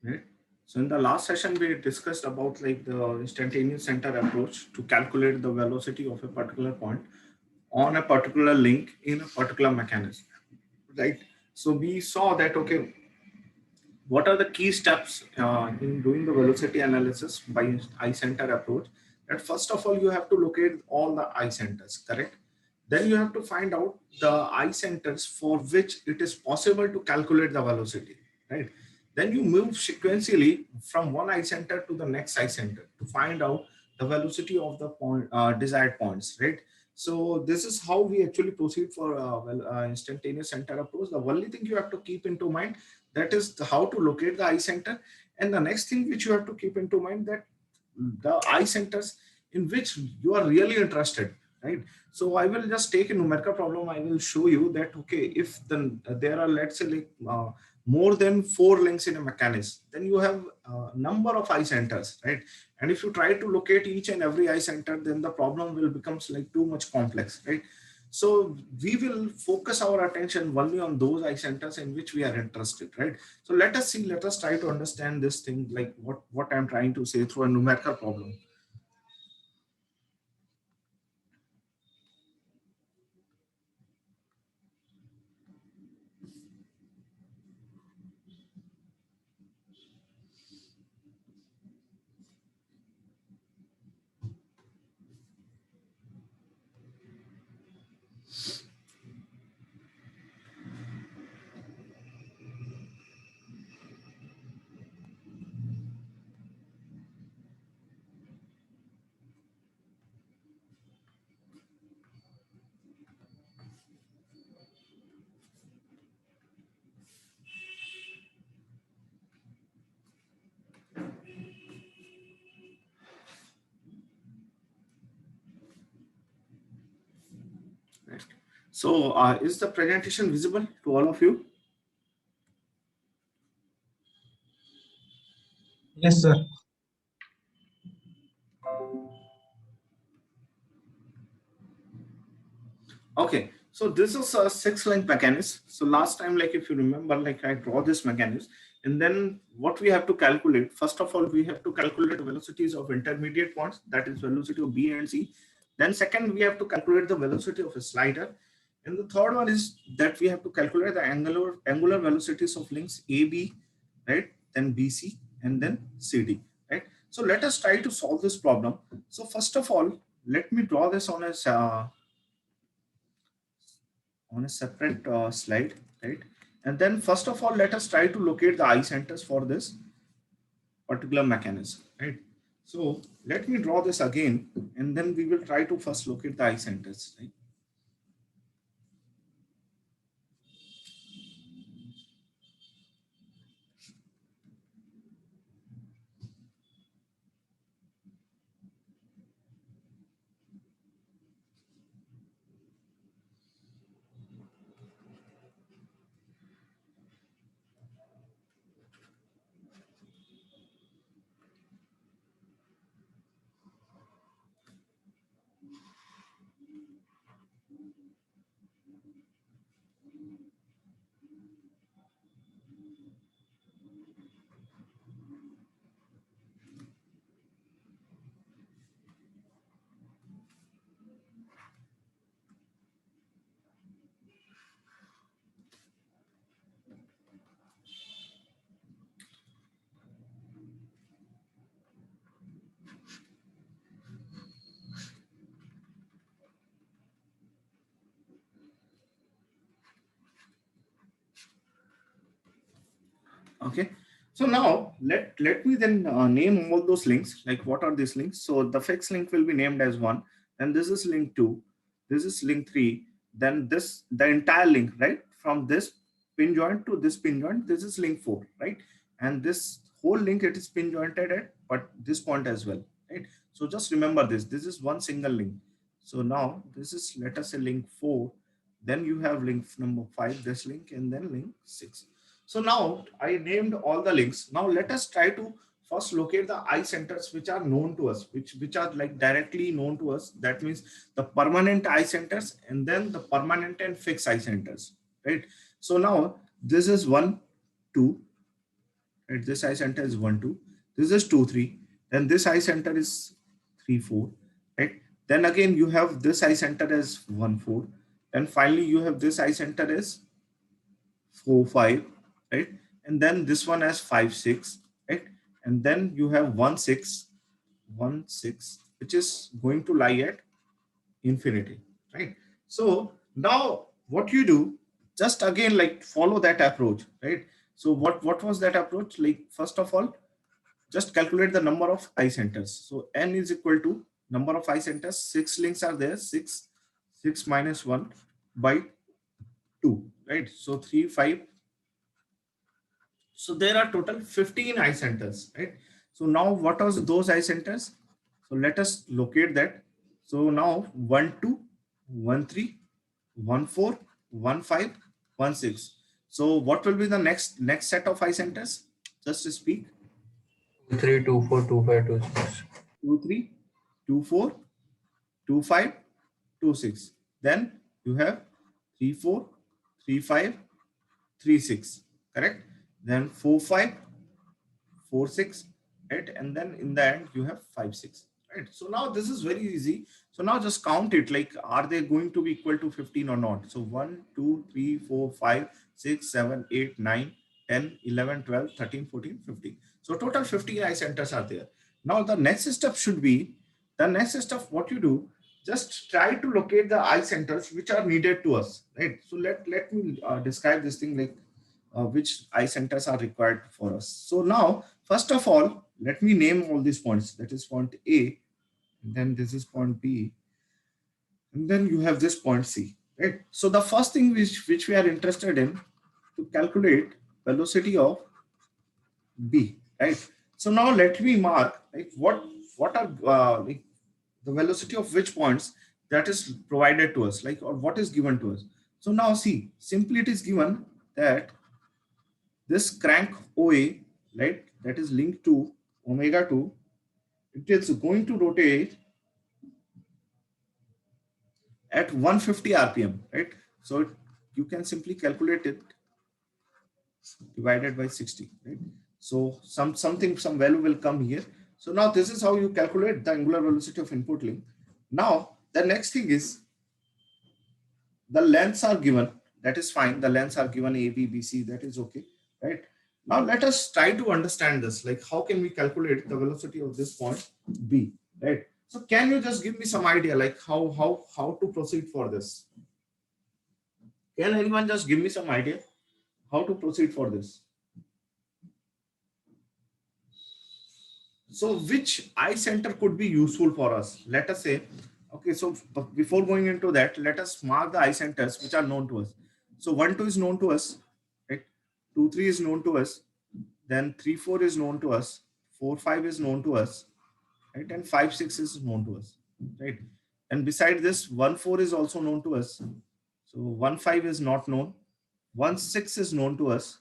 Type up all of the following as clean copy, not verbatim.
right? So in the last session, we discussed about like the instantaneous center approach to calculate the velocity of a particular point on a particular link in a particular mechanism, right? So we saw that, okay, what are the key steps in doing the velocity analysis by eye center approach? That first of all, you have to locate all the eye centers, correct? Then you have to find out the eye centers for which it is possible to calculate the velocity, right? Then you move sequentially from one eye center to the next eye center to find out the velocity of the point, desired points, right? So this is how we actually proceed for instantaneous center approach. The only thing you have to keep into mind, that is how to locate the eye center. And the next thing which you have to keep into mind, that the eye centers in which you are really interested, right? So I will just take a numerical problem. I will show you that, okay, if there are, let's say, like more than 4 links in a mechanism, then you have a number of eye centers, right? And if you try to locate each and every eye center, then the problem will becomes like too much complex, right? So we will focus our attention only on those eye centers in which we are interested, right? So let us see, let us try to understand this thing, like what I'm trying to say through a numerical problem. Right. So is the presentation visible to all of you? Yes, sir. Okay, so this is a 6 link mechanism. So last time, like if you remember, like I draw this mechanism, and then what we have to calculate, first of all, we have to calculate the velocities of intermediate points, that is velocity of B and C. Then second, we have to calculate the velocity of a slider. And the third one is that we have to calculate the angular velocities of links AB, right? Then BC and then CD, right? So let us try to solve this problem. So first of all, let me draw this on a separate slide, right? And then first of all, let us try to locate the eye centers for this particular mechanism, right? So let me draw this again, and then we will try to first locate the eye centers, right? Okay. So now let me then name all those links. Like what are these links? So the fixed link will be named as 1, and this is link 2, this is link 3, then this the entire link, right? From this pin joint to this pin joint, this is link 4, right? And this whole link, it is pin jointed at but this point as well, right? So just remember this. This is one single link. So now this is, let us say, link 4. Then you have link number 5, this link, and then link 6. So now I named all the links. Now let us try to first locate the eye centers which are known to us, which are like directly known to us. That means the permanent eye centers and then the permanent and fixed eye centers, right? So now this is 1, 2, right? This eye center is 1 2, this is 2 3, then this eye center is 3 4, right? Then again you have this eye center as 1 4, and finally you have this eye center as 4 5, right? And then this one has 5 6, right? And then you have 1 6 1 6, which is going to lie at infinity, right? So now what you do, just again like follow that approach, right? So what was that approach? Like first of all, just calculate the number of eye centers. So n is equal to number of eye centers. 6 links are there. 6 minus 1 by 2, right? So 3 5. So there are total 15 eye centers, right? So now what are those eye centers? So let us locate that. So now 1 2 1 3 1 4 1 5 1 6. So what will be the next set of eye centers? Just to speak. 3, 2, 4, 2, 5, 2, 6. 2 3 2 4 2 5 2 6. Then you have 3 4 3 5 3 6. Correct. Then 4 5 4 6, right? And then in the end you have 5 6, right? So now this is very easy. So now just count it, like are they going to be equal to 15 or not? So 1 2 3 4 5 6 7 8 9 10 11 12 13 14 15. So total 15 eye centers are there. Now the next step should be, the next step what you do, just try to locate the eye centers which are needed to us, right? So let me describe this thing, like which eye centers are required for us. So now, first of all, let me name all these points. That is point A, and then this is point B, and then you have this point C, right? So the first thing which we are interested in to calculate velocity of B, right? So now let me mark like what are like the velocity of which points that is provided to us, like or what is given to us. So now see, simply it is given that this crank OA, right, that is linked to omega 2, it is going to rotate at 150 rpm, right? So you can simply calculate it divided by 60, right? So some value will come here. So now this is how you calculate the angular velocity of input link. Now the next thing is the lengths are given. That is fine. The lengths are given A, B, B, C. That is okay, right? Now let us try to understand this. Like how can we calculate the velocity of this point B, right? So can you just give me some idea, like how to proceed for this? Can anyone just give me some idea how to proceed for this? So which eye center could be useful for us? Let us say, okay, so before going into that, let us mark the eye centers which are known to us. So 1 2 is known to us, right? 2 3 is known to us, then 3 4 is known to us, 4 5 is known to us, right? And 5 6 is known to us, right? And beside this, 1 4 is also known to us. So 1 5 is not known, 1 6 is known to us,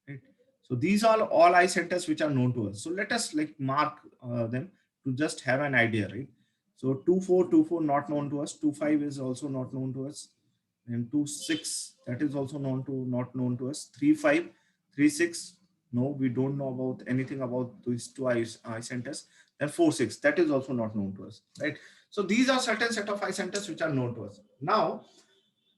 right? So these are all eye centers which are known to us. So let us like mark them to just have an idea, right? So 2 4 2 4 not known to us, 2 5 is also not known to us, and 2 6 that is also not known to us, 3 5 3 6 no, we don't know about anything about these two eye centers. Then 4 6 that is also not known to us, right? So these are certain set of eye centers which are known to us. Now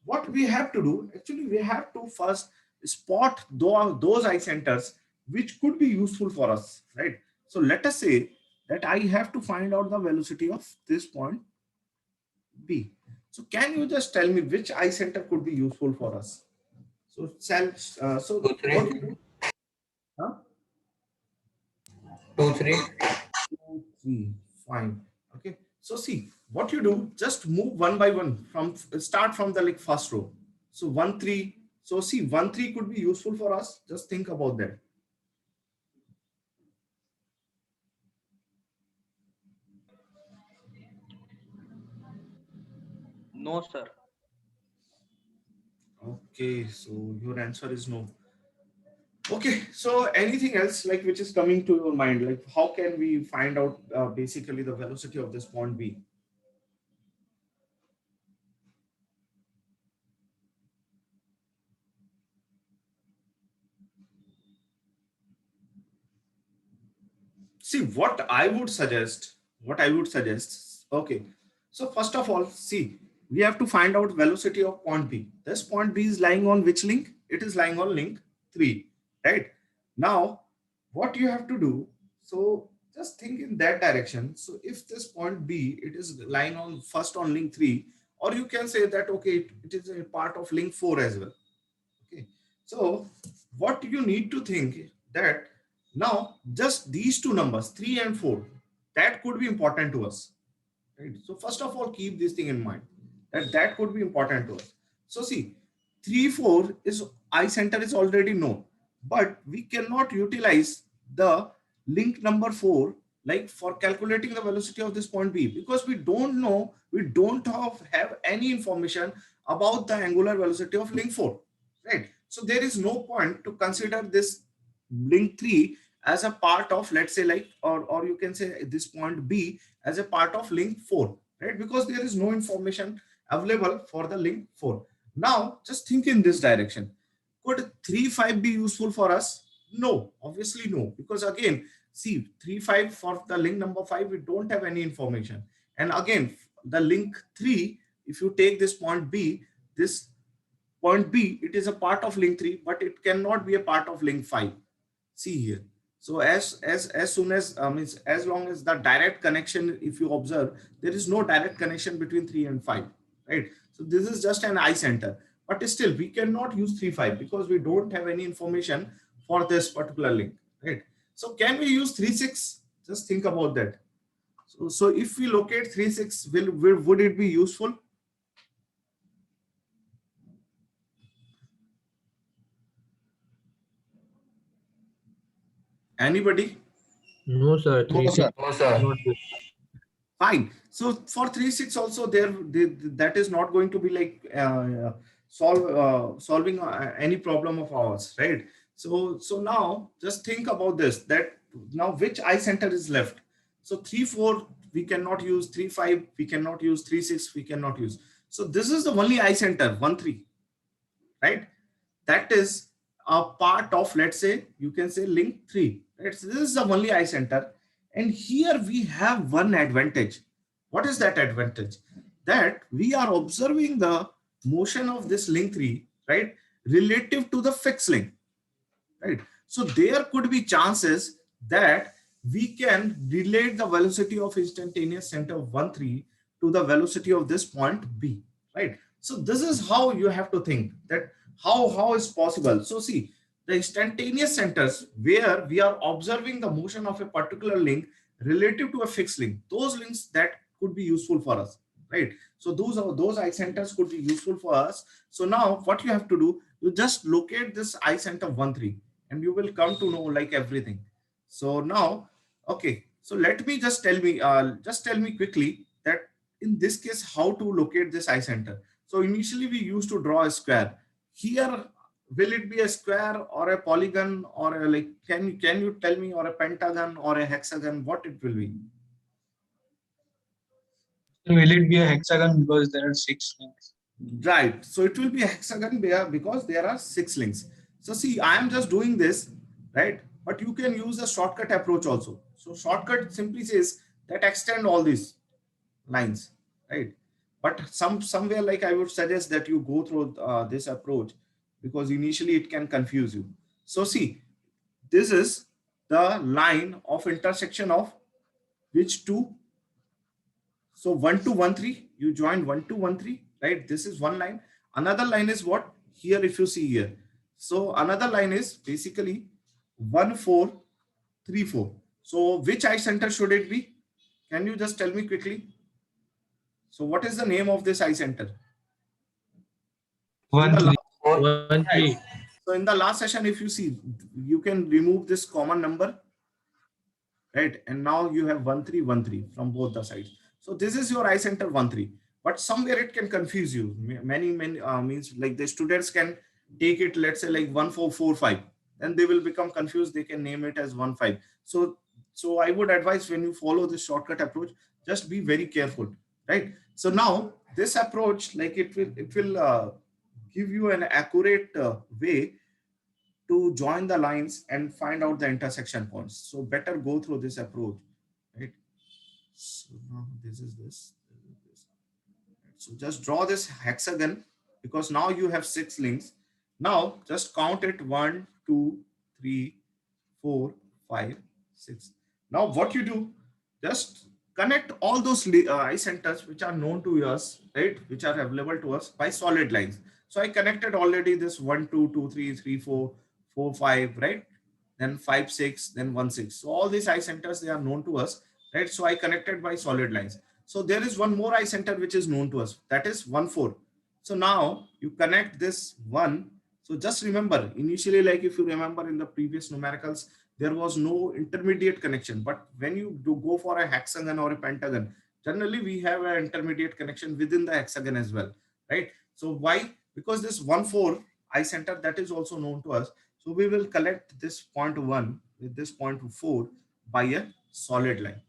what we have to do, actually we have to first spot those eye centers which could be useful for us, right? So let us say that I have to find out the velocity of this point B. So can you just tell me which eye center could be useful for us? So so 2, 3, what you do? Huh? 2, 3. 2 3, fine. Okay, so see what you do, just move one by one from start from the like first row. So 1 3, so see 1 3 could be useful for us, just think about that. No, sir. Okay, so your answer is no. Okay, so anything else like which is coming to your mind, like how can we find out basically the velocity of this point B? see what I would suggest. Okay, so first of all, see, we have to find out velocity of point B. This point B is lying on which link? It is lying on link 3, right? Now what you have to do, so just think in that direction. So if this point B, it is lying on first on link 3, or you can say that okay, it is a part of link 4 as well. Okay, so what you need to think that now just these two numbers 3 and 4, that could be important to us, right? So first of all, keep this thing in mind that that could be important to us. So see, 3 4 is I center is already known, but we cannot utilize the link number 4 like for calculating the velocity of this point B, because we don't know, we don't have any information about the angular velocity of link 4, right? So there is no point to consider this link 3 as a part of, let's say, like, or you can say this point B as a part of link 4, right? Because there is no information available for the link 4. Now just think in this direction. Could 3 5 be useful for us? No, obviously no, because again, see, 3 5 for the link number 5, we don't have any information. And again, the link 3, if you take this point B, this point B, it is a part of link 3, but it cannot be a part of link 5. See here. So as soon as means as long as the direct connection, if you observe, there is no direct connection between 3 and 5, right? So this is just an eye center, but still we cannot use 3 5 because we don't have any information for this particular link, right? So can we use 3 6? Just think about that. So if we locate 3 6, would it be useful? Anybody? No, sir. No, 3 sir. 6 No, sir. not good. Fine. So for 3 6 also that is not going to be like solving any problem of ours, right? So now just think about this, that now which eye center is left. So 3 4 we cannot use, 3 5 we cannot use, 3 6 we cannot use. So this is the only eye center 1 3, right? That is a part of, let's say, you can say link 3, right? So this is the only eye center, and here we have one advantage. What is that advantage? That we are observing the motion of this link 3, right, relative to the fixed link, right? So there could be chances that we can relate the velocity of instantaneous center 1 3 to the velocity of this point B, right? So this is how you have to think that how is possible. So see, the instantaneous centers where we are observing the motion of a particular link relative to a fixed link, those links that could be useful for us, right? So those eye centers could be useful for us. So now what you have to do, you just locate this eye center 1 3, and you will come to know like everything. So now, okay, so let me just tell me quickly that in this case how to locate this eye center. So initially we used to draw a square. Here, will it be a square or a polygon, or a, like, can you tell me, or a pentagon or a hexagon, what it will be? Will it be a hexagon because there are 6 links? Right. So it will be a hexagon there because there are 6 links. So see, I am just doing this, right? But you can use a shortcut approach also. So shortcut simply says that extend all these lines, right? But somewhere, like, I would suggest that you go through this approach, because initially it can confuse you. So see, this is the line of intersection of which two? So 1 2 1 3, you join 1 2 1 3, right? This is one line. Another line is what? Here, if you see here. So another line is basically 1 4 3 4. So which eye center should it be? Can you just tell me quickly? So what is the name of this eye center? 1 3. 1 3. So in the last session, if you see, you can remove this common number, right? And now you have 1 3 1 3 from both the sides. So this is your eye center 1 3. But somewhere it can confuse you. Many means like the students can take it, let's say, like 1 4 4 5. Then they will become confused. They can name it as 1 5. So I would advise, when you follow this shortcut approach, just be very careful, right? So now this approach, like, it will give you an accurate way to join the lines and find out the intersection points. So better go through this approach, right? So now this is this. So just draw this hexagon because now you have 6 links. Now just count it 1, 2, 3, 4, 5, 6. Now what you do, just connect all those eye centers which are known to us, right? Which are available to us by solid lines. So I connected already this 1, 2, 2, 3, 3, 4, 4, 5, right? Then 5, 6, then 1, 6. So all these eye centers, they are known to us, right? So I connected by solid lines. So there is one more eye center which is known to us, that is 1, 4. So now you connect this 1. So just remember, initially, like if you remember in the previous numericals, there was no intermediate connection. But when you do go for a hexagon or a pentagon, generally we have an intermediate connection within the hexagon as well, right? So why? Because this 1, 4 eye center, that is also known to us. So we will collect this point 1 with this point 4 by a solid line,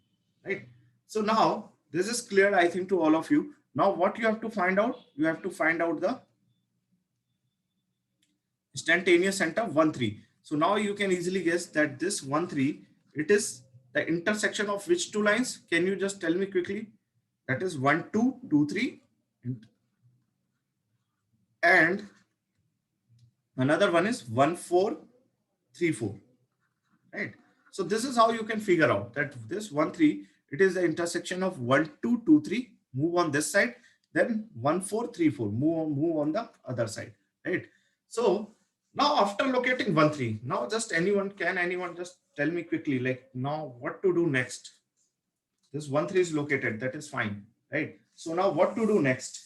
right? So now this is clear, I think, to all of you. Now what you have to find out? You have to find out the instantaneous center 1, 3. So now you can easily guess that this 1, 3, it is the intersection of which two lines? Can you just tell me quickly? That is 1, 2, 2, 3. And another one is 1, 4, 3, 4. Right? So this is how you can figure out that this 1, 3, it is the intersection of 1, 2, 2, 3. Move on this side. Then 1, 4, 3, 4. Move on the other side. Right? So now after locating 1, 3, now just anyone just tell me quickly, like now what to do next? This 1, 3 is located, that is fine, right? So now what to do next?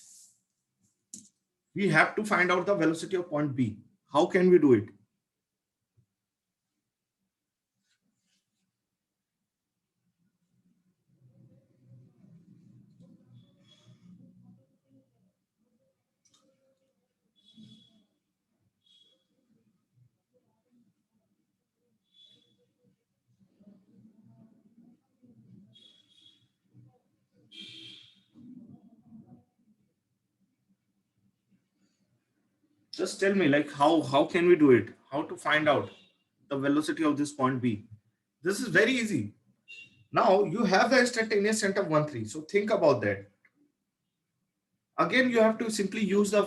We have to find out the velocity of point B. How can we do it? Just tell me, like how can we do it? How to find out the velocity of this point B? This is very easy. Now you have the instantaneous center 1, 3. So think about that. Again, you have to simply use the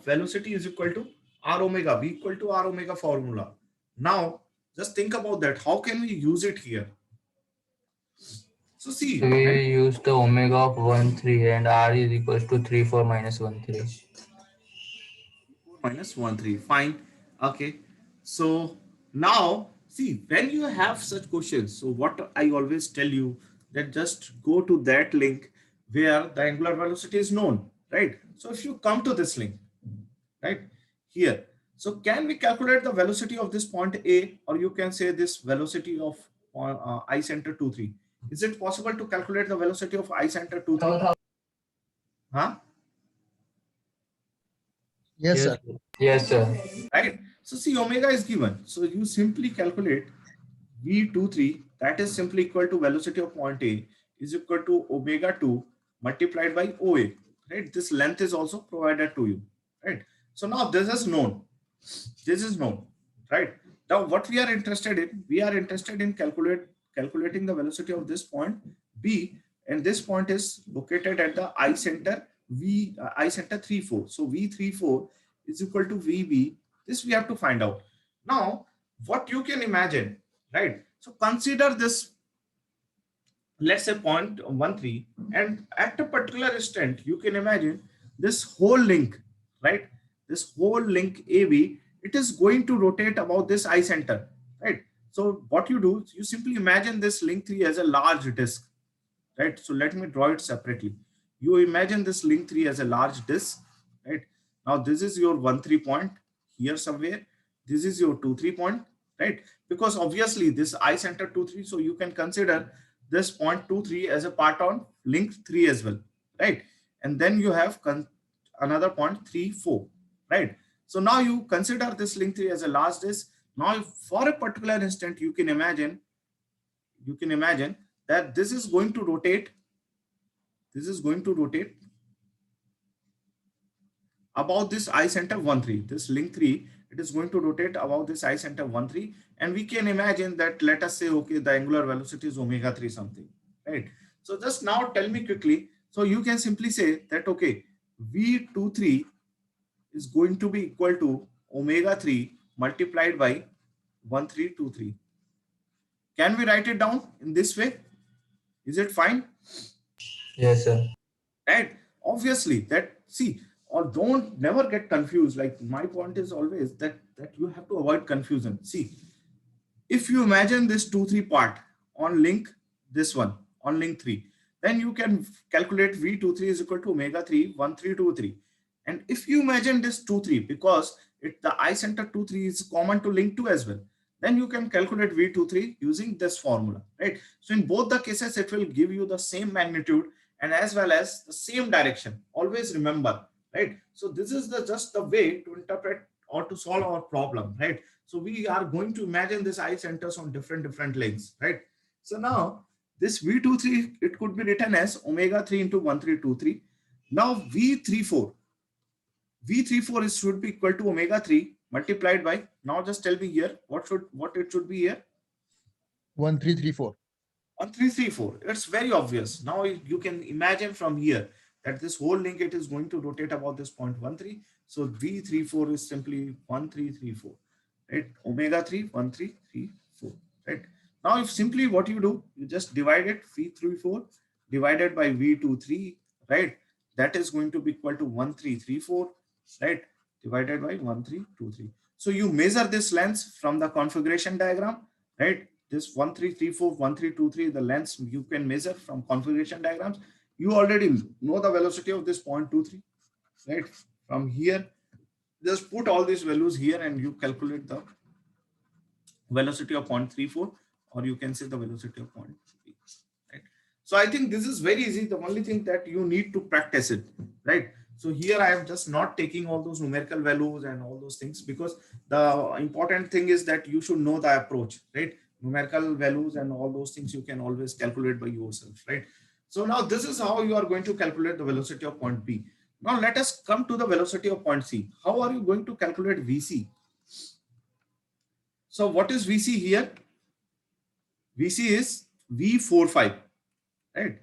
velocity is equal to r omega, v equal to r omega formula. Now just think about that. How can we use it here? So see, So we use the omega of 1, 3 and r is equals to 3, 4 minus 1, 3. minus 1, 3. Fine. Okay. So now see, when you have such questions, so what I always tell you, that just go to that link where the angular velocity is known, right? So if you come to this link, right here, so can we calculate the velocity of this point A, or you can say this velocity of eye center 2, 3? Is it possible to calculate the velocity of eye center 2, 3? Huh? Yes, sir. Yes, sir. Right? So see, omega is given. So you simply calculate V23, that is simply equal to velocity of point A is equal to omega 2 multiplied by OA. Right? This length is also provided to you. Right? So now this is known. This is known. Right? Now what we are interested in, we are interested in calculating the velocity of this point B, and this point is located at the eye center eye center 3, 4. So V34 is equal to VB. This we have to find out. Now, what you can imagine, right? So consider this, let's say point 1, 3, and at a particular instant, you can imagine this whole link, right? This whole link AB, it is going to rotate about this eye center, right? So what you do, you simply imagine this link 3 as a large disk, right? So let me draw it separately. You imagine this link 3 as a large disk, right? Now this is your 1, 3 point here somewhere. This is your 2, 3 point, right? Because obviously this eye center 2, 3, so you can consider this point 2, 3 as a part on link 3 as well, right? And then you have another point 3, 4, right? So now you consider this link 3 as a large disk. Now for a particular instant, you can imagine that this is going to rotate. This is going to rotate about this eye center 1, 3. This link 3, it is going to rotate about this eye center 1, 3. And we can imagine that, let us say, okay, the angular velocity is omega 3 something, right? So just now tell me quickly. So you can simply say that, okay, V23 is going to be equal to omega 3 multiplied by 1323. Can we write it down in this way? Is it fine? Yes, sir. Right? Obviously, that, see, or don't never get confused. Like, my point is always that you have to avoid confusion. See, if you imagine this 2, 3 part on link, this one on link 3, then you can calculate V23 is equal to omega 3 1323. And if you imagine this 2, 3, because the eye center 2, 3 is common to link 2 as well, then you can calculate V23 using this formula, right? So in both the cases, it will give you the same magnitude and as well as the same direction. Always remember, right? So this is just the way to interpret or to solve our problem, right? So we are going to imagine this eye centers on different links, right? So now this V23, it could be written as omega 3 into 1323. Now V34 should be equal to omega 3 multiplied by, now just tell me here, what it should be here? 1334. 1334. It's very obvious. Now you can imagine from here that this whole link, it is going to rotate about this point 13. So V34 is simply 1334, right? Omega 3 1334, right? Now if simply what you do, you just divide it, V34 divided by V23, right? That is going to be equal to 1334, right? Divided by 1323. So you measure this length from the configuration diagram, right? This 1334, 1323, the lengths you can measure from configuration diagrams. You already know the velocity of this 0.23, right? From here, just put all these values here and you calculate the velocity of 0.34, or you can say the velocity of 0.3, right? So I think this is very easy. The only thing that you need to practice it, right? So here I am just not taking all those numerical values and all those things, because the important thing is that you should know the approach, right? Numerical values and all those things you can always calculate by yourself, right? So now this is how you are going to calculate the velocity of point B. Now let us come to the velocity of point C. How are you going to calculate VC? So what is VC here? VC is V45, right?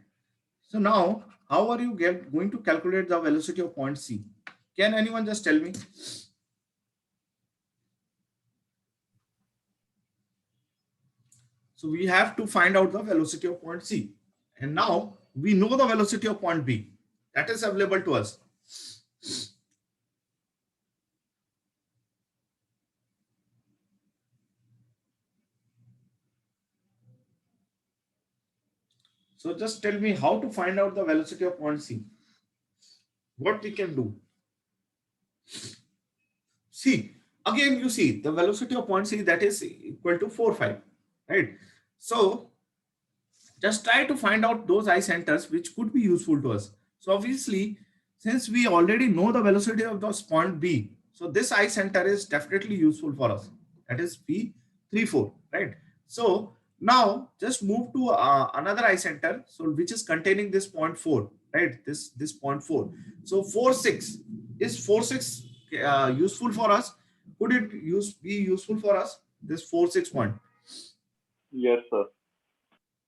So now how are you going to calculate the velocity of point C? Can anyone just tell me? So we have to find out the velocity of point C. And now we know the velocity of point B. That is available to us. So just tell me how to find out the velocity of point C. What we can do? See, again, you see the velocity of point C, that is equal to 45, right? So just try to find out those eye centers which could be useful to us. So obviously, since we already know the velocity of this point B, so this eye center is definitely useful for us. That is V34, right? So now just move to another eye center, so which is containing this point 4, right? This point 4. So 46 is 46 useful for us? Could it be useful for us? This 46 point. Yes, sir.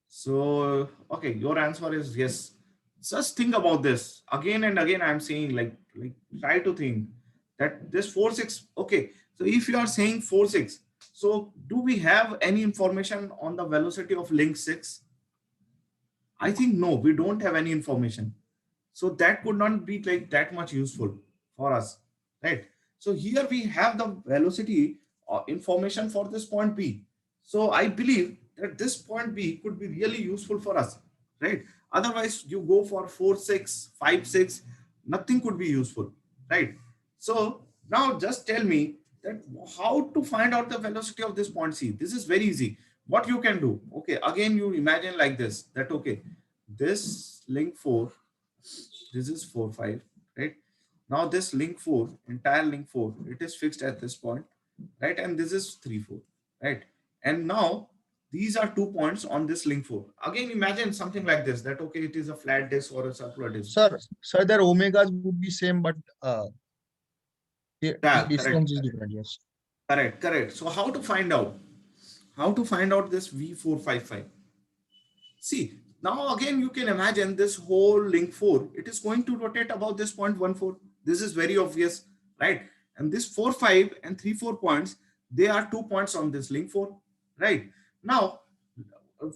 So okay, your answer is yes. Just think about this again and again. I'm saying like try to think that this 46. Okay, so if you are saying 46, so do we have any information on the velocity of link 6? I think no, we don't have any information. So that could not be like that much useful for us, right? So here we have the velocity information for this point B. So I believe that this point B could be really useful for us, right? Otherwise you go for 4, 6, 5, 6, nothing could be useful, right? So now just tell me that how to find out the velocity of this point C. This is very easy. What you can do, okay, again you imagine like this, that okay, this link 4, this is 4, 5, right? Now this link 4, entire link 4, it is fixed at this point, right? And this is 3, 4, right? And now these are 2 points on this link 4. Again, imagine something like this, that okay, it is a flat disk or a circular disk. Sir, their omegas would be same, but the Yeah, distance correct. is different. Yes. Correct. So how to find out? How to find out this V455? See, now again, you can imagine this whole link 4, it is going to rotate about this point 1,4. This is very obvious, right? And this 4, 5 and 3, 4 points, they are 2 points on this link 4, right? Now,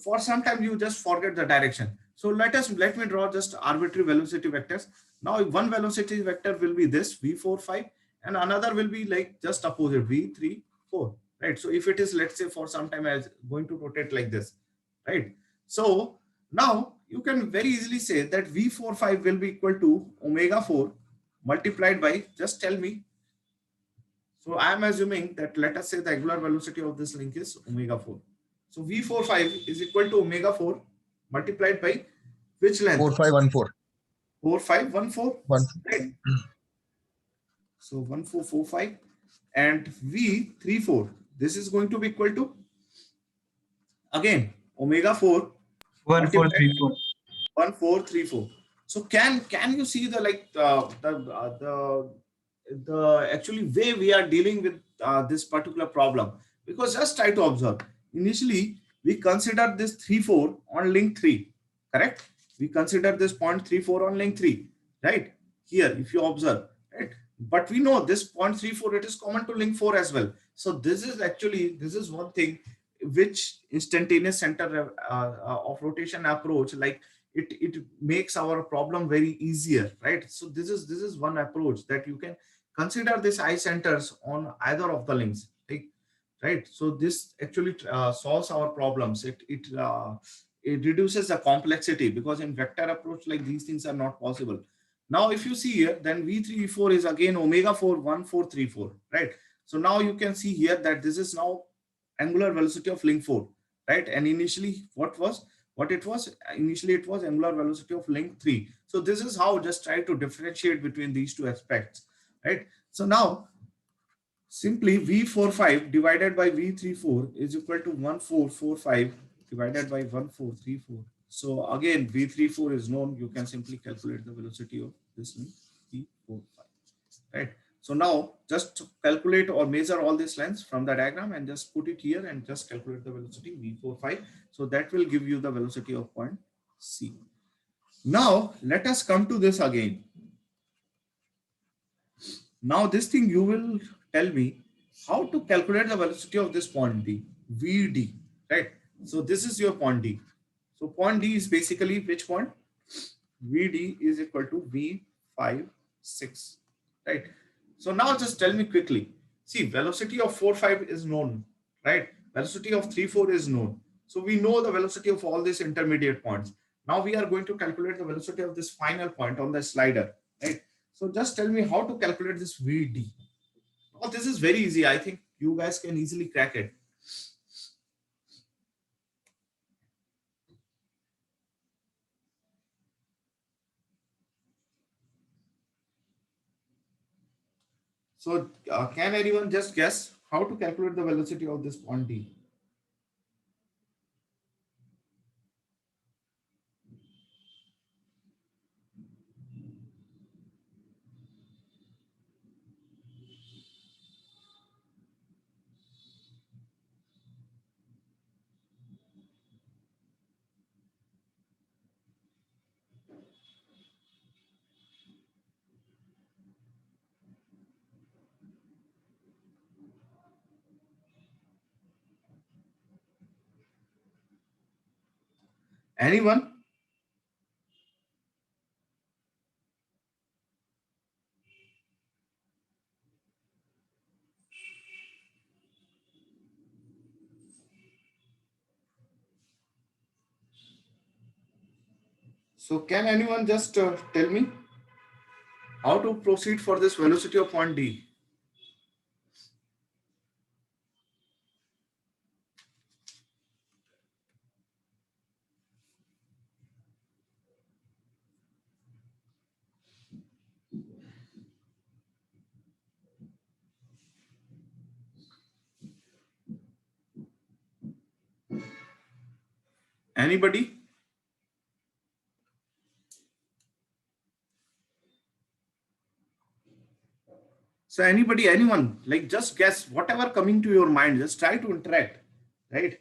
for some time, you just forget the direction. So let me draw just arbitrary velocity vectors. Now, one velocity vector will be this V4, 5, and another will be like just opposite V3, 4, right? So if it is, let's say for some time, as going to rotate like this, right? So now you can very easily say that V45 will be equal to omega 4 multiplied by, just tell me. So I am assuming that, let us say the angular velocity of this link is omega 4. So V45 is equal to omega 4 multiplied by which length? 4514. 4514. One. Right. So 1445 and V34. This is going to be equal to, again, omega 4 1434. 1434. So can you see the the actually way we are dealing with this particular problem? Because just try to observe. Initially, we considered this 34 on link 3, correct? We considered this point 34 on link 3, right? Here, if you observe, right? But we know this 0.34, it is common to link 4 as well. So this is one thing which instantaneous center of rotation approach, like it makes our problem very easier, right? So this is one approach that you can consider this eye centers on either of the links, right? So this actually solves our problems. It reduces the complexity, because in vector approach, like, these things are not possible. Now if you see here, then V34 is again omega 4 1434, right? So now you can see here that this is now angular velocity of link 4, right? And initially initially it was angular velocity of link 3. So this is how, just try to differentiate between these two aspects, right? So now simply V45 divided by V34 is equal to 1445 divided by 1434. So again, V34 is known. You can simply calculate the velocity of this link V45, right? So now just calculate or measure all these lengths from the diagram and just put it here and just calculate the velocity V45. So that will give you the velocity of point C. Now let us come to this again. Now this thing you will tell me how to calculate the velocity of this point D, VD, right? So this is your point D. So point D is basically which point? VD is equal to V56, right? So now just tell me quickly. See, velocity of 4, 5 is known, right? Velocity of 3, 4 is known. So we know the velocity of all these intermediate points. Now we are going to calculate the velocity of this final point on the slider, right? So just tell me how to calculate this VD. Oh, this is very easy. I think you guys can easily crack it. So can anyone just guess how to calculate the velocity of this point D? Anyone? So can anyone just tell me how to proceed for this velocity of point D? Anybody? So anybody, anyone, like just guess whatever coming to your mind, just try to interact, right?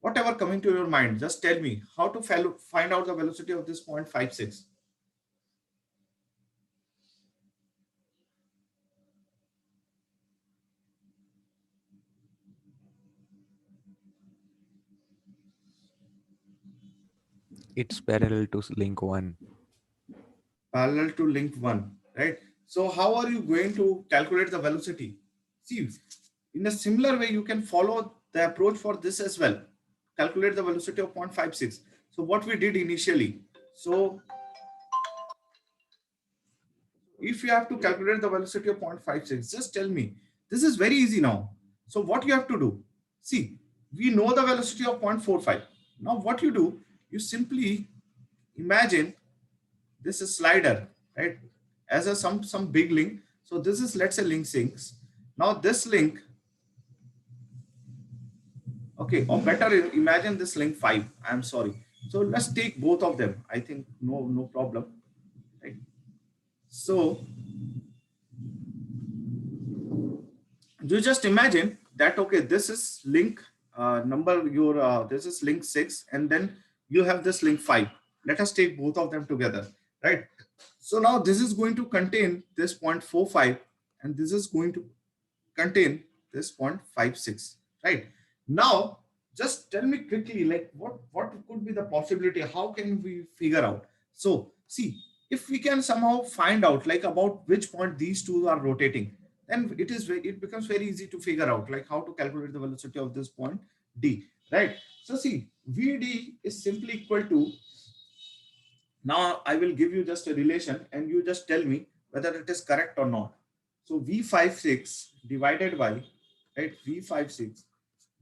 Whatever coming to your mind, just tell me how to find out the velocity of this 0.56. It's parallel to link 1. Parallel to link 1, right? So how are you going to calculate the velocity? See, in a similar way, you can follow the approach for this as well. Calculate the velocity of 0.56. So what we did initially, so if you have to calculate the velocity of 0.56, just tell me. This is very easy now. So what you have to do, see, we know the velocity of 0.45. Now what you do, you simply imagine this is slider, right, as a some big link. So this is, let's say, link 6. Now this link, okay, or better imagine this link 5. I'm sorry. So let's take both of them. I think no problem, right? So you just imagine that, okay, this is link number your this is link 6, and then you have this link 5. Let us take both of them together, right? So now this is going to contain this 0.45, and this is going to contain this 0.56, right? Now just tell me quickly, like what could be the possibility? How can we figure out? So see, if we can somehow find out like about which point these two are rotating, then it becomes very easy to figure out like how to calculate the velocity of this point D, right? So see, VD is simply equal to, now I will give you just a relation and you just tell me whether it is correct or not. So V56 divided by, right, V56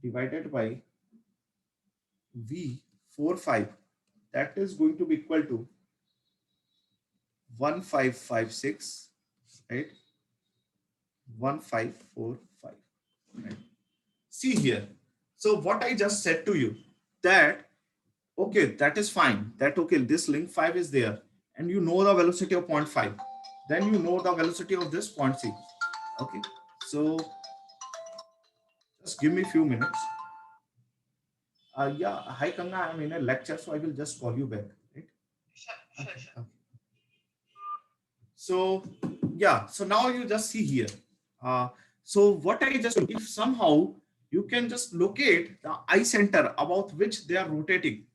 divided by V45, that is going to be equal to 1556, right? 1545, right? See here. So what I just said to you, that okay, that is fine. That okay, this link 5 is there, and you know the velocity of 0.5. Then you know the velocity of this 0.6. Okay, so just give me a few minutes. Yeah, hi Kanga, I'm in a lecture, so I will just call you back. Right? Okay. So yeah, so now you just see here. So what I just, if somehow you can just locate the eye center about which they are rotating,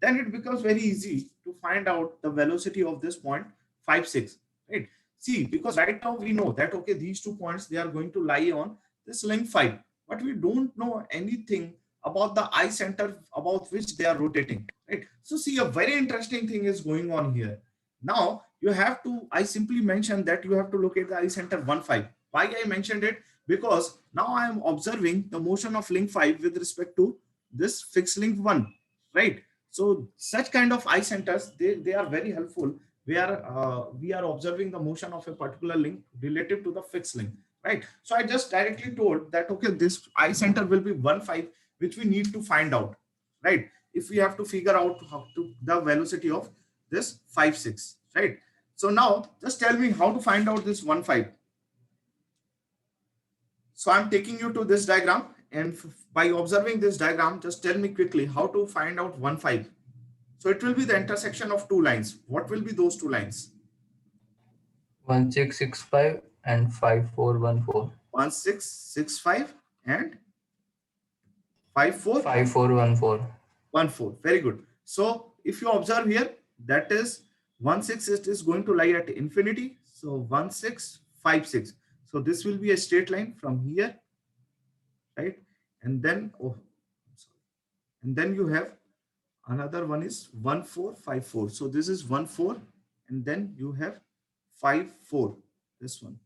then it becomes very easy to find out the velocity of this 0.56, right? See, because right now we know that, okay, these 2 points, they are going to lie on this link 5, but we don't know anything about the eye center about which they are rotating, right? So see, a very interesting thing is going on here. Now you have to, I simply mentioned that you have to locate the eye center 1, 5. Why I mentioned it? Because now I am observing the motion of link 5 with respect to this fixed link 1, right? So such kind of eye centers, they are very helpful where we are observing the motion of a particular link relative to the fixed link, right? So I just directly told that, okay, this eye center will be 1, 5, which we need to find out, right? If we have to figure out how to the velocity of this 5, 6, right? So now just tell me how to find out this 1, 5. So I'm taking you to this diagram, and by observing this diagram, just tell me quickly how to find out 1, 5. So it will be the intersection of two lines. What will be those two lines? 1665 and 5414. 1665 and 54? 5414. 14. Very good. So if you observe here, that is 16, it is going to lie at infinity. So 1656. So this will be a straight line from here, right? And then, oh, sorry. And then you have another one is 1454. So this is 14, and then you have 54, this one.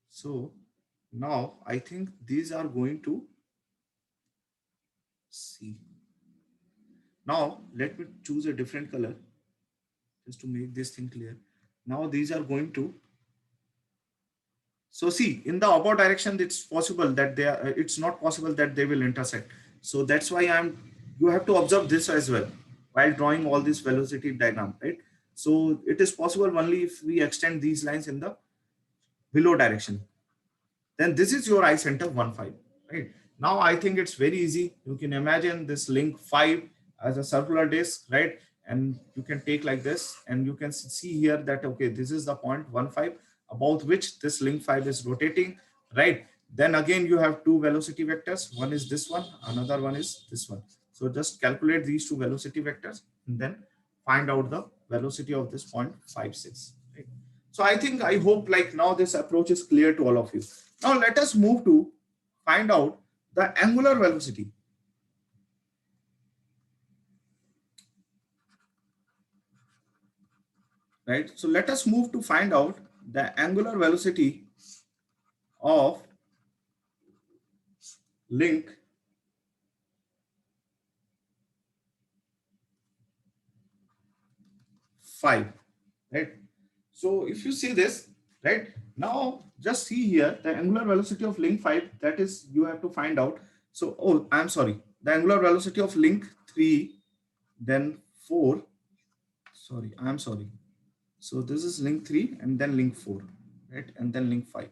So now I think these are going to see. Now let me choose a different color just to make this thing clear. Now these are going to, so see, in the above direction, it's possible that they are, it's not possible that they will intersect. So that's why you have to observe this as well while drawing all this velocity diagram, right? So it is possible only if we extend these lines in the below direction. Then this is your eye center 1, 5, right? Now I think it's very easy. You can imagine this link 5 as a circular disc, right? And you can take like this, and you can see here that, okay, this is the point 1, 5 about which this link 5 is rotating, right? Then again, you have two velocity vectors. One is this one, another one is this one. So just calculate these two velocity vectors and then find out the velocity of this point 5, 6. Right? So I hope like now this approach is clear to all of you. Now let us move to find out the angular velocity. Right? So let us move to find out the angular velocity of link five, right? So if you see this, right, now just see here the angular velocity of link 5, that is you have to find out. So, oh, I'm sorry, the angular velocity of link 3, then 4, sorry, I'm sorry. So this is link 3 and then link 4, right, and then link 5.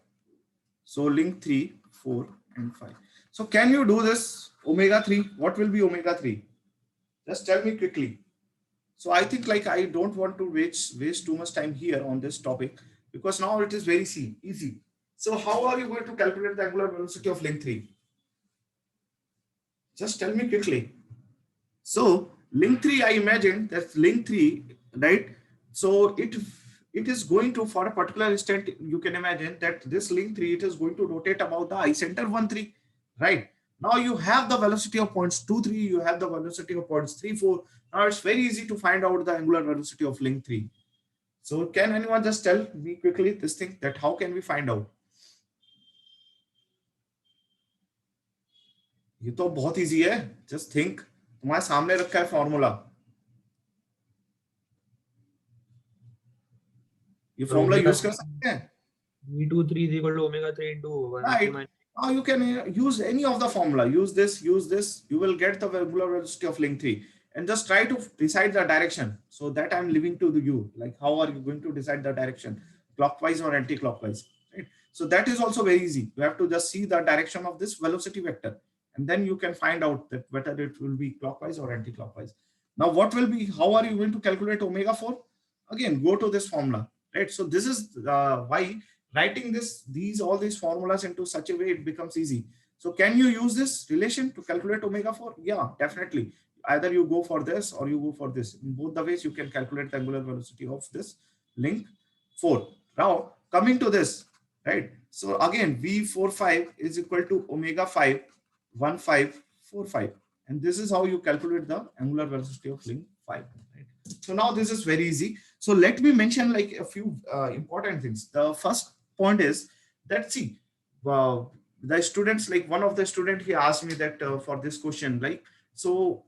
So link 3, 4 and 5. So can you do this omega 3? What will be omega 3? Just tell me quickly. So I think like I don't want to waste too much time here on this topic, because now it is very easy. So how are you going to calculate the angular velocity of link 3? Just tell me quickly. So link 3, I imagine that's link 3, right? So it is going to, for a particular instant, you can imagine that this link 3, it is going to rotate about the eye center 1, 3, right? Now you have the velocity of points 2, 3, you have the velocity of points 3, 4. Now it's very easy to find out the angular velocity of link 3. So can anyone just tell me quickly this thing, that how can we find out? ये तो बहुत easy है. Just think. तुम्हारे सामने रखा है formula. ये formula use कर सकते हैं. V23 is equal to omega 3 into 1. Right. Now you can use any of the formula. Use this. You will get the angular velocity of link 3. And just try to decide the direction. So that I'm leaving to you. Like how are you going to decide the direction? Clockwise or anti-clockwise? Right? So that is also very easy. You have to just see the direction of this velocity vector. And then you can find out that whether it will be clockwise or anti-clockwise. Now what will be, how are you going to calculate omega 4? Again, go to this formula, right? So this is why writing all these formulas into such a way it becomes easy. So can you use this relation to calculate omega 4? Yeah, definitely. Either you go for this or you go for this. In both the ways, you can calculate the angular velocity of this link 4. Now, coming to this, right? So again, V45 is equal to omega 5, 1, 5, 4, 5. And this is how you calculate the angular velocity of link 5. Right? So now this is very easy. So let me mention like a few important things. The first point is that, see, the students, like one of the students, he asked me that for this question, like, so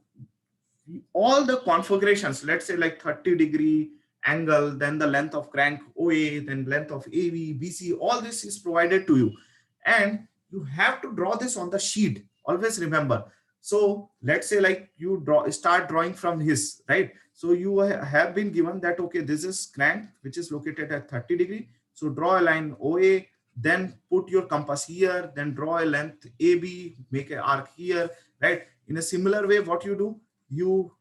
all the configurations, let's say like 30-degree angle, then the length of crank OA, then length of AV, BC, all this is provided to you. And you have to draw this on the sheet. Always remember. So let's say like you start drawing from his, right? So you have been given that, okay, this is crank, which is located at 30 degree. So draw a line OA, then put your compass here, then draw a length AB, make an arc here, right? In a similar way, what you do, you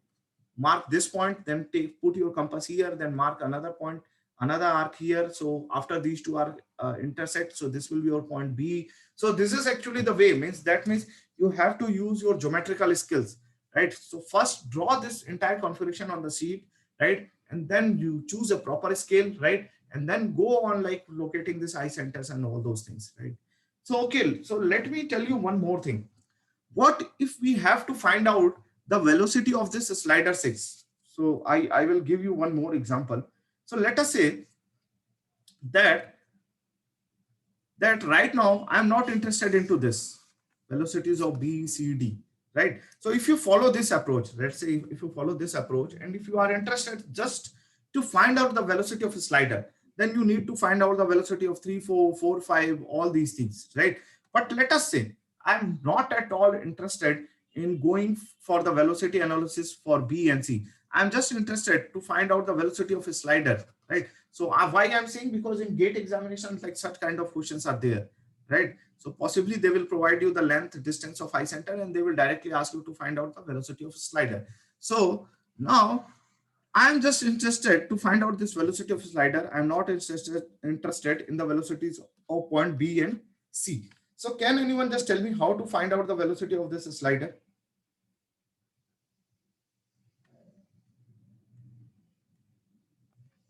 mark this point, then put your compass here, then mark another point, another arc here. So after these two are intersect, so this will be your point B. So this is actually the way, that means you have to use your geometrical skills, right? So first draw this entire configuration on the sheet, right? And then you choose a proper scale, right? And then go on like locating this eye centers and all those things, right? So, okay, so let me tell you one more thing. What if we have to find out the velocity of this slider 6? So I will give you one more example. So let us say that right now I'm not interested into this velocities of B, C, D, right? So if you follow this approach, let's say if you follow this approach, and if you are interested just to find out the velocity of a slider, then you need to find out the velocity of 3, 4, 4, 5, all these things, right? But let us say I'm not at all interested in going for the velocity analysis for B and C. I'm just interested to find out the velocity of a slider, right? So why I'm saying, because in gate examinations, like such kind of questions are there, right? So possibly they will provide you the length distance of eye center and they will directly ask you to find out the velocity of a slider. So now I'm just interested to find out this velocity of a slider. I'm not interested in the velocities of point B and C. So can anyone just tell me how to find out the velocity of this slider?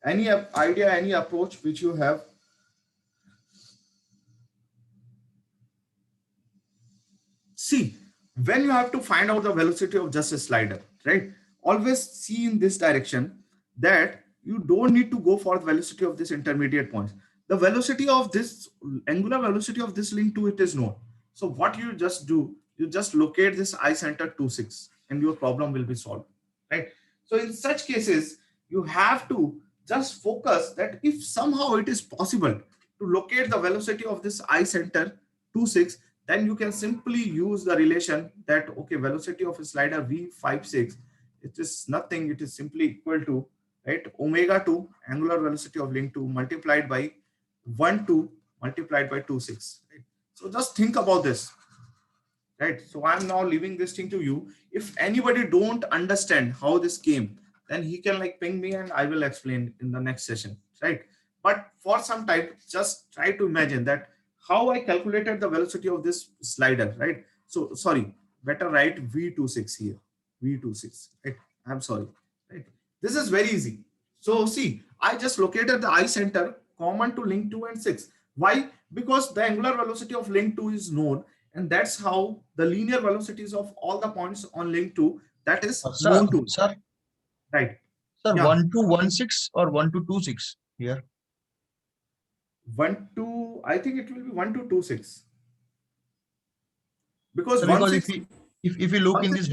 Any idea, any approach which you have? See, when you have to find out the velocity of just a slider, right? Always see in this direction that you don't need to go for the velocity of this intermediate points. The velocity of this angular velocity of this link to it is known. So what you just do, you just locate this eye center 26 and your problem will be solved, right? So in such cases, you have to just focus that if somehow it is possible to locate the velocity of this eye center 26, then you can simply use the relation that, okay, velocity of a slider V56, it is nothing, it is simply equal to, right, omega 2 angular velocity of link 2 multiplied by 1 2 multiplied by 26, right? So just think about this, right? So I'm now leaving this thing to you. If anybody don't understand how this came, then he can like ping me and I will explain in the next session, right? But for some time, just try to imagine that how I calculated the velocity of this slider, right? So sorry, better write V26 here, V26, right? I'm sorry, right? This is very easy. So see, I just located the eye center common to link 2 and 6. Why? Because the angular velocity of link 2 is known, and that's how the linear velocities of all the points on link 2, that is known to, Sir, right? sir, Yeah. 1216 or 1226 here? 1 2, I think it will be 1 to 2 6. Because Sir, 1 because 6, if you look in this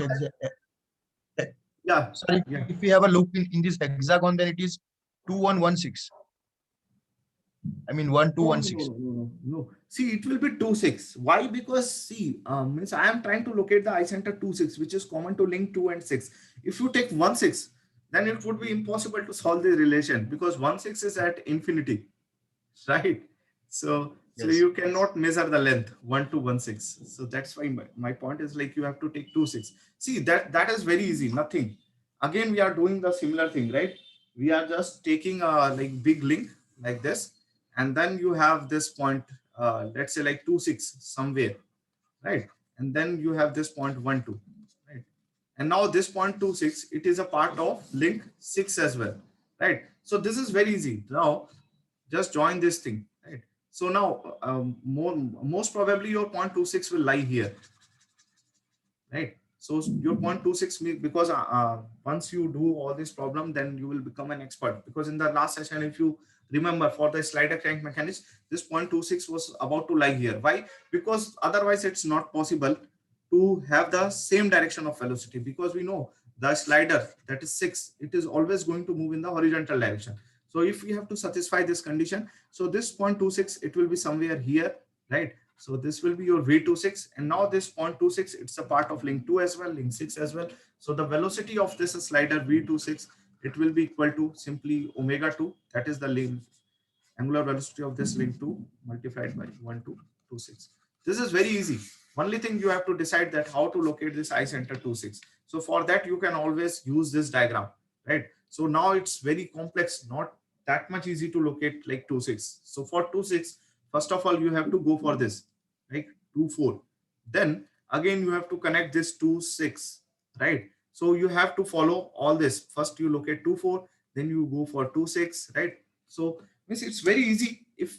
yeah, sorry, yeah. if we have a look in this hexagon, then it is 2116. I mean No, 1216. no. See, it will be 2 6. Why? Because see, means I am trying to locate the eye center 2 6, which is common to link 2 and 6. If you take 1 6, then it would be impossible to solve the relation because 1 6 is at infinity, right? So Yes. you cannot measure the length 1 to 1 6. So that's why my point is like you have to take 2 6. See, that is very easy. Nothing. Again, we are doing the similar thing, right? We are just taking a like big link like this, and then you have this point, let's say like 2 6 somewhere, right? And then you have this point 1 2, right? And now this point 2 6, it is a part of link 6 as well, right? So this is very easy. Now just join this thing, right? So now most probably your 0.26 will lie here, right? So your 0.26 because once you do all this problem, then you will become an expert. Because in the last session, if you remember, for the slider crank mechanism, this 0.26 was about to lie here. Why? Because otherwise it's not possible to have the same direction of velocity, because we know the slider, that is 6, it is always going to move in the horizontal direction. So if we have to satisfy this condition, so this 0.26, it will be somewhere here, right? So this will be your V26, and now this 0.26, it's a part of link 2 as well, link 6 as well. So the velocity of this slider V26, it will be equal to simply omega 2, that is the link angular velocity of this link 2 multiplied by 1 to 26. This is very easy. Only thing you have to decide that how to locate this eye center 26. So for that, you can always use this diagram, right? So now it's very complex, not that much easy to locate like 26. So for 26, first of all, you have to go for this, right? 2 4. Then again, you have to connect this 2 6, right? So you have to follow all this. First, you locate 2 4, then you go for 2 6, right? So it's very easy if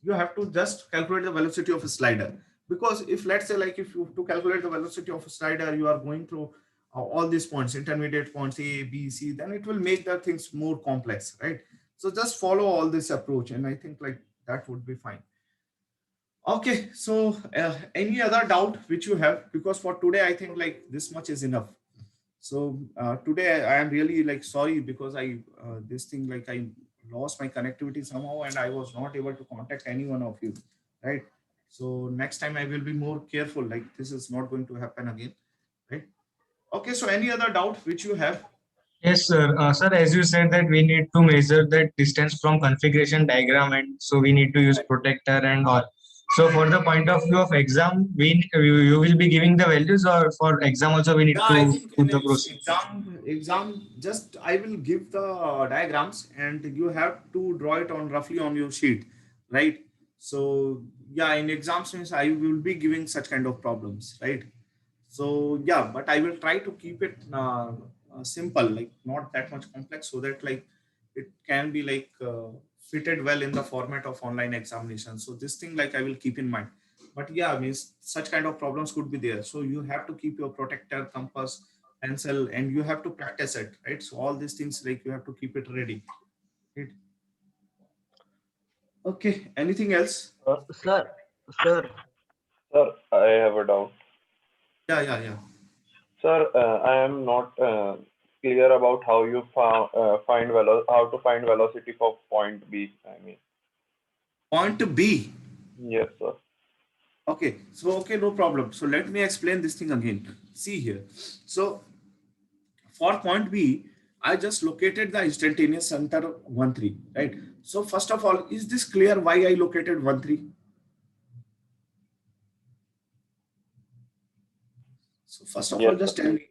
you have to just calculate the velocity of a slider. Because if let's say like if you have to calculate the velocity of a slider, you are going through all these points, intermediate points A, B, C, then it will make the things more complex, right? So just follow all this approach, and I think like that would be fine. Okay, so any other doubt which you have? Because for today, I think like this much is enough. So today I am really like sorry because I this thing like I lost my connectivity somehow and I was not able to contact any one of you, right? So next time I will be more careful, like this is not going to happen again. right? Okay, so any other doubt which you have? Yes, sir. Sir, as you said that we need to measure that distance from configuration diagram, and so we need to use protector and all. So for the point of view of exam, you will be giving the values, or for exam also we need Yeah, I to think put in the process. exam, just I will give the diagrams and you have to draw it on roughly on your sheet, right? So yeah, in exams means I will be giving such kind of problems, right? So yeah, but I will try to keep it simple, like not that much complex, so that like it can be like fitted well in the format of online examination. So this thing like I will keep in mind. But yeah, means such kind of problems could be there. So you have to keep your protector, compass, pencil, and you have to practice it, right? So all these things like you have to keep it ready. Right? Okay. Anything else? Sir, sir, Sir, I have a doubt. Yeah. Sir, I am not clear about how you how to find velocity for point B. I mean, Point B. yes, sir. Okay, so okay, no problem. So let me explain this thing again. See here. So for point B, I just located the instantaneous center 1, 3, right? So first of all, is this clear why I located 1, 3? So first of all, Yes, just sir. tell me.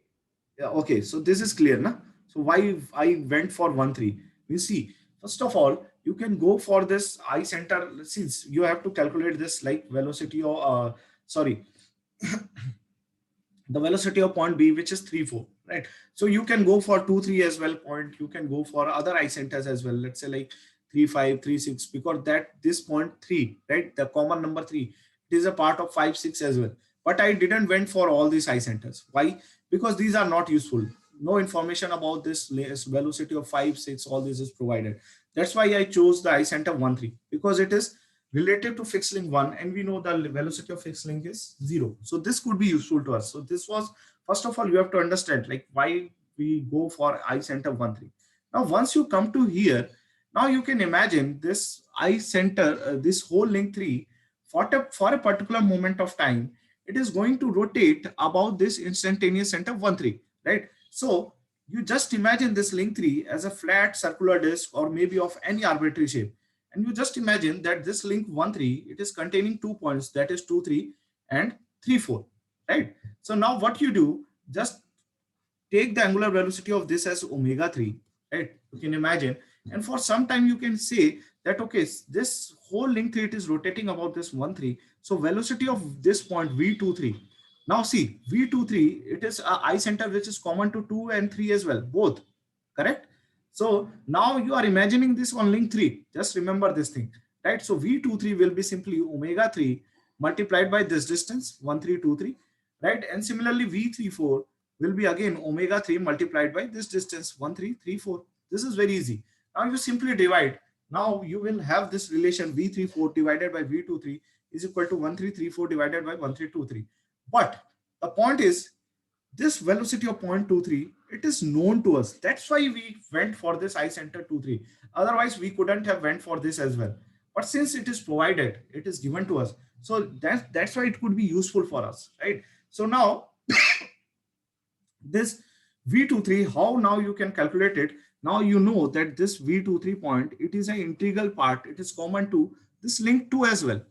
Yeah, okay, so this is clear, na? So why I went for 1, 3? You see, first of all, you can go for this I center, since you have to calculate this like velocity or sorry, the velocity of point B, which is 3, 4, right? So you can go for 2, 3 as well point. You can go for other I centers as well. Let's say like 3, 5, 3, 6, because that this point 3, right? The common number 3, it is a part of 5, 6 as well. But I didn't went for all these I centers. Why? Because these are not useful. No information about this velocity of 5, 6, all this is provided. That's why I chose the I center 1, 3, because it is relative to fixed link 1, and we know the velocity of fixed link is 0. So this could be useful to us. So this was, first of all, you have to understand like why we go for I center 1, 3. Now once you come to here, now you can imagine this I center, this whole link 3, for a particular moment of time, it is going to rotate about this instantaneous center 1, 3, right? So you just imagine this link 3 as a flat circular disk or maybe of any arbitrary shape. And you just imagine that this link 1, 3, it is containing 2 points, that is 2, 3 and 3, 4, right? So now what you do, just take the angular velocity of this as omega 3, right? You can imagine. And for some time you can say that, okay, this whole link 3, it is rotating about this 1, 3. So velocity of this point V23. Now see, V23, it is a I center which is common to 2 and 3 as well, both, correct? So now you are imagining this on link 3. Just remember this thing, right? So V23 will be simply omega 3 multiplied by this distance 1323, right? And similarly V34 will be again omega 3 multiplied by this distance 1334. This is very easy. Now you simply divide. Now you will have this relation V34 divided by V23 is equal to 1334 divided by 1323. But the point is, this velocity of 0.23, it is known to us. That's why we went for this I center 2, 3. Otherwise we couldn't have went for this as well. But since it is provided, it is given to us, so that's why it could be useful for us, right? So now this V23, how now you can calculate it? Now you know that this V23 point, it is an integral part, it is common to this link 2 as well,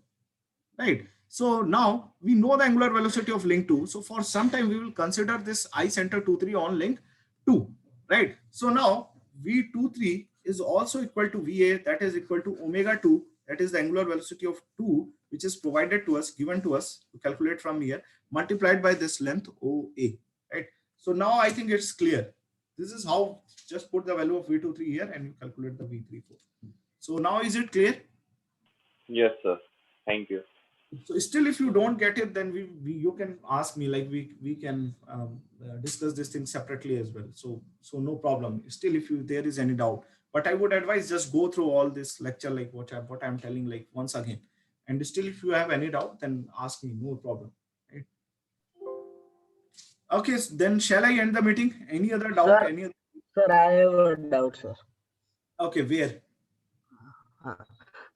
right? So now we know the angular velocity of link 2. So for some time we will consider this I center 2, 3 on link 2, right? So now V23 is also equal to VA, that is equal to omega 2, that is the angular velocity of 2, which is provided to us, given to us to calculate from here, multiplied by this length OA, right? So now I think it's clear. This is how, just put the value of V23 here and you calculate the V34. So now is it clear? Yes, sir. Thank you. So still, if you don't get it, then you can ask me, like we can discuss this thing separately as well. So no problem. Still, if there is any doubt, but I would advise just go through all this lecture, like what I'm telling, like once again. And still, if you have any doubt, then ask me, no problem. Right? Okay, so then shall I end the meeting? Any other doubt? sir, Any other... sir, I have a doubt, sir. Okay, where?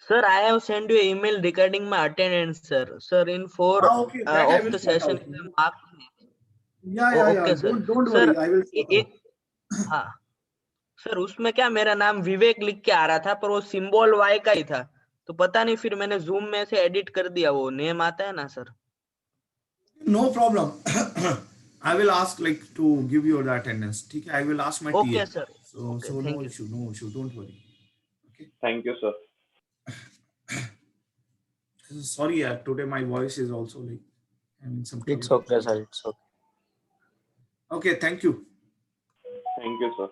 Sir, I have sent you email regarding my attendance, sir. Sir, in 4 Okay, that I of will the sort session, out. mark. Yeah. Okay, sir. Don't Sir, worry. I will. हाँ sir, उसमें क्या मेरा नाम विवेक लिख के आ रहा था, पर वो सिंबल वाई का ही था, तो पता नहीं, फिर मैंने जूम में से एडिट कर दिया, वो नेम आता है ना sir. No problem. I will ask like to give you the attendance. ठीक है, I will ask my okay TA. Sir, So okay, no thank you. issue, no issue. Don't worry. Okay. Thank you, sir. Sorry, today my voice is also like having some It's trouble. okay, sir. It's okay. Okay, thank you. Thank you, sir.